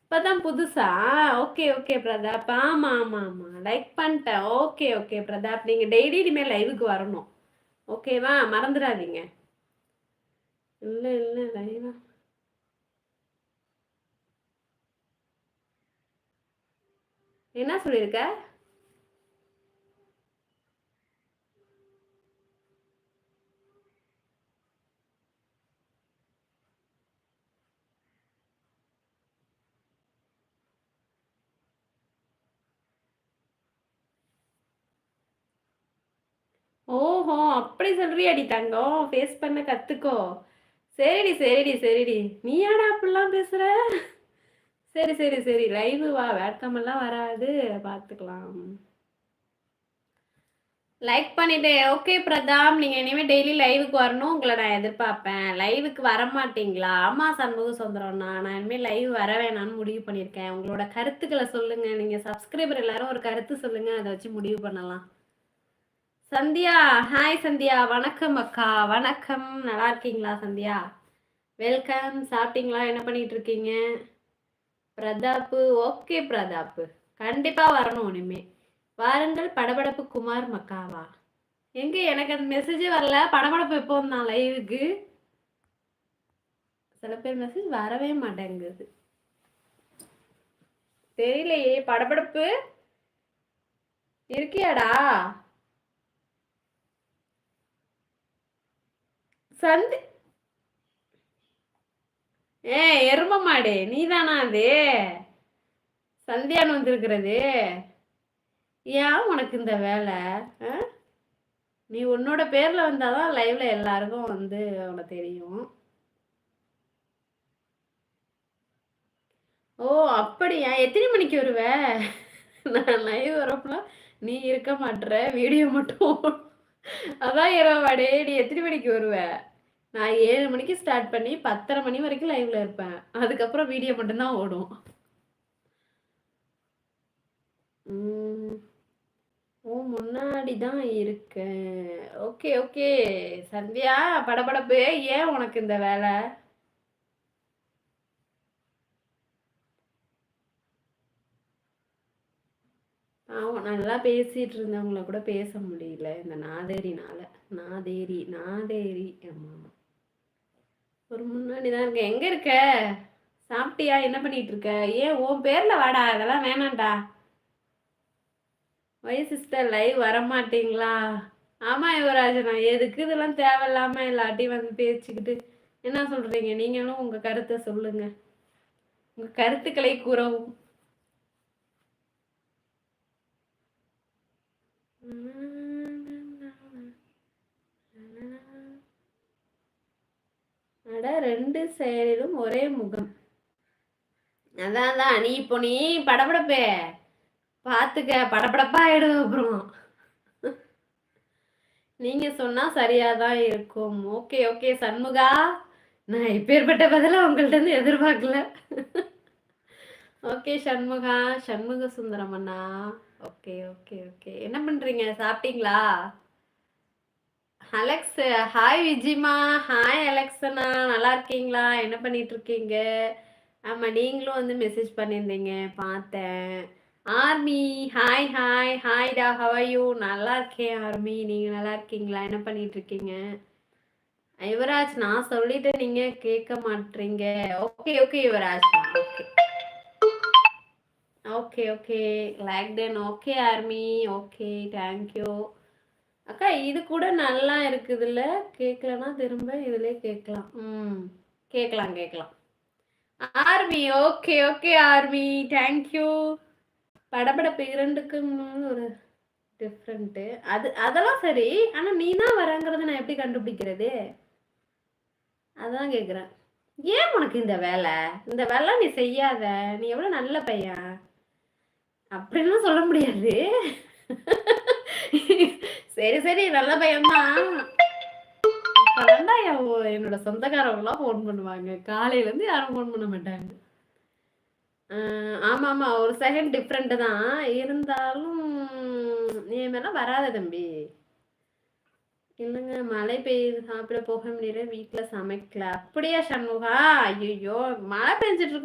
இப்பதான் புதுசா? Okay, okay Pratap. ஆமா, ஆமா, ஆமா. லைக் பண்ணிட்டேன். Okay, okay Pratap. நீங்க டெய்லி இனிமே லைவுக்கு வரணும். ஓகேவா? மறந்துடாதீங்க. இல்ல, இல்ல லைவா. என்ன சொல்லியிருக்க? ஓஹோ! அப்படி சொல்றியாடி தங்கம்? ஃபேஸ் பண்ண கத்துக்கோ. சரிடி, சரிடி, சரிடி. நீ ஏன்டா அப்படிலாம் பேசுற? சரி, சரி, சரி. லைவ் வா. வேட்கம் எல்லாம் வராது. பார்த்துக்கலாம். லைக் பண்ணிட்டு ஓகே பிரதாப், நீங்க இனிமே டெய்லி லைவுக்கு வரணும். உங்களை நான் எதிர்பார்ப்பேன். லைவுக்கு வர மாட்டீங்களா? ஆமா சண்முக சுந்தரம்ண்ணா, நான் இனிமே லைவ் வர வேணாம்னு முடிவு பண்ணியிருக்கேன். உங்களோட கருத்துக்களை சொல்லுங்க. நீங்க சப்ஸ்கிரைபர் எல்லாரும் ஒரு கருத்து சொல்லுங்க, அதை வச்சு முடிவு பண்ணலாம். சந்தியா, ஹாய் சந்தியா. வணக்கம் அக்கா. வணக்கம். நல்லா இருக்கீங்களா சந்தியா? வெல்கம். சாப்பிட்டீங்களா? என்ன பண்ணிட்டு இருக்கீங்க? பிரதாப்பு, ஓகே பிரதாப்பு. கண்டிப்பா வரணும் இனிமே. வாருங்கள் படபடப்பு குமார் மக்காவா. எங்க எனக்கு அந்த மெசேஜே வரல. படபடப்பு எப்போ வந்தான் லைவுக்கு? சில பேர் மெசேஜ் வரவே மாட்டேங்குது. தெரியலையே. படபடப்பு இருக்கியாடா? சந்தி ஏ எரும மாடு, நீதானா அது? சந்தியான்னு வந்திருக்கிறது. ஏன் உனக்கு இந்த வேலை? நீ உன்னோட பேர்ல வந்தாதான் லைவ்ல எல்லாருக்கும் வந்து உனக்கு தெரியும். ஓ அப்படியா? எத்தனை மணிக்கு வருவ? நான் லைவ் வரப்பலாம் நீ இருக்க மாட்ற, வீடியோ மட்டும் அதான் இரவாடே. நீ எத்தனை மணிக்கு வருவ? நான் 7 மணிக்கு ஸ்டார்ட் பண்ணி 10:30 மணி வரைக்கும் லைவ்ல இருப்பேன். அதுக்கப்புறம் வீடியோ மட்டும்தான் ஓடும். ஓ முன்னாடி தான் இருக்கேன். Okay okay Sandhya. படபடப்பு ஏன் உனக்கு இந்த வேலை? நல்லா பேசிட்டு இருந்தவங்கள கூட பேச முடியல இந்த நாதேரினால. நாதேரி. ஆமா ஆமா. ஒரு முன்னாடி தான் இருக்க. எங்க இருக்க? சாப்பிட்டியா? என்ன பண்ணிட்டு இருக்க? ஏன் உன் பேர்ல வாடா, அதெல்லாம் வேணாம்டா. வை சிஸ்டர் லைவ் வரமாட்டீங்களா? ஆமா யுவராஜனா, எதுக்கு இதெல்லாம் தேவையில்லாம எல்லாத்தையும் வந்து பேச்சுக்கிட்டு. என்ன சொல்றீங்க? நீங்களும் உங்க கருத்தை சொல்லுங்க. உங்க கருத்துக்களை கூறவும். அட 2 செயலிலும் ஒரே முகம். அதான் நீ இப்போ நீ படபடப்பே பாத்துக்க, படபடப்பா ஆயிடும் அப்புறம். நீங்க சொன்னா சரியாதான் இருக்கும். ஓகே ஓகே சண்முகா, நான் இப்பேற்பட்ட பதில உங்கள்ட்ட இருந்து எதிர்பார்க்கல. ஓகே சண்முகா, சண்முக சுந்தரம் அண்ணா. Okay okay okay. என்ன பண்றீங்க? சாப்பிட்டீங்களா? அலெக்ஸ், ஹாய் விஜிமா. ஹாய் அலெக்ஸனா, நல்லா இருக்கீங்களா? என்ன பண்ணிட்டு இருக்கீங்க? ஆமா நீங்களும் வந்து மெசேஜ் பண்ணியிருந்தீங்க, பார்த்தேன். ஆர்மி, ஹாய் ஹாய் ஹாய்டா, ஹவ் ஆர் யூ? நல்லா இருக்கேன் ஆர்மி. நீங்க நல்லா இருக்கீங்களா? என்ன பண்ணிட்டு இருக்கீங்க? யுவராஜ், நான் சொல்லிட்டு நீங்க கேட்க மாட்டீங்க. Okay okay Yuvaraj. Okay okay okay. Like then okay army. Okay thank you. அக்கா இது கூட நல்லா இருக்குதுல்ல. கேட்கலன்னா திரும்ப இதுல கேட்கலாம். கேட்கலாம். Army, okay okay army, thank you. படபடப்பு இரண்டுக்கும் ஒரு டிஃப்ரெண்ட். அதெல்லாம் சரி. ஆனா நீ தான் வரங்கிறத நான் எப்படி கண்டுபிடிக்கிறது? அதான் கேக்குறேன். ஏன் உனக்கு இந்த வேலை? இந்த வேலை நீ செய்யாத. நீ எவ்வளவு நல்ல பையன். அப்படின்னும் சொல்ல முடியாது. சரி சரி, நல்ல பையன்தான். என்னோட சொந்தக்காரவங்க எல்லாம் போன் பண்ணுவாங்க. காலையில இருந்து யாரும் போன் பண்ண மாட்டாங்க. ஆமா ஆமா, ஒரு செகண்ட் டிஃப்ரெண்ட் தான் இருந்தாலும் நீ மேலாம் வராத தம்பி. இல்லைங்க, மழை பெய்யுது, சாப்பிட போக முடியல, வீட்டுல சமைக்கல. அப்படியா சண்முகா? ஐயோ, மழை பெஞ்சிட்டு இருக்கும்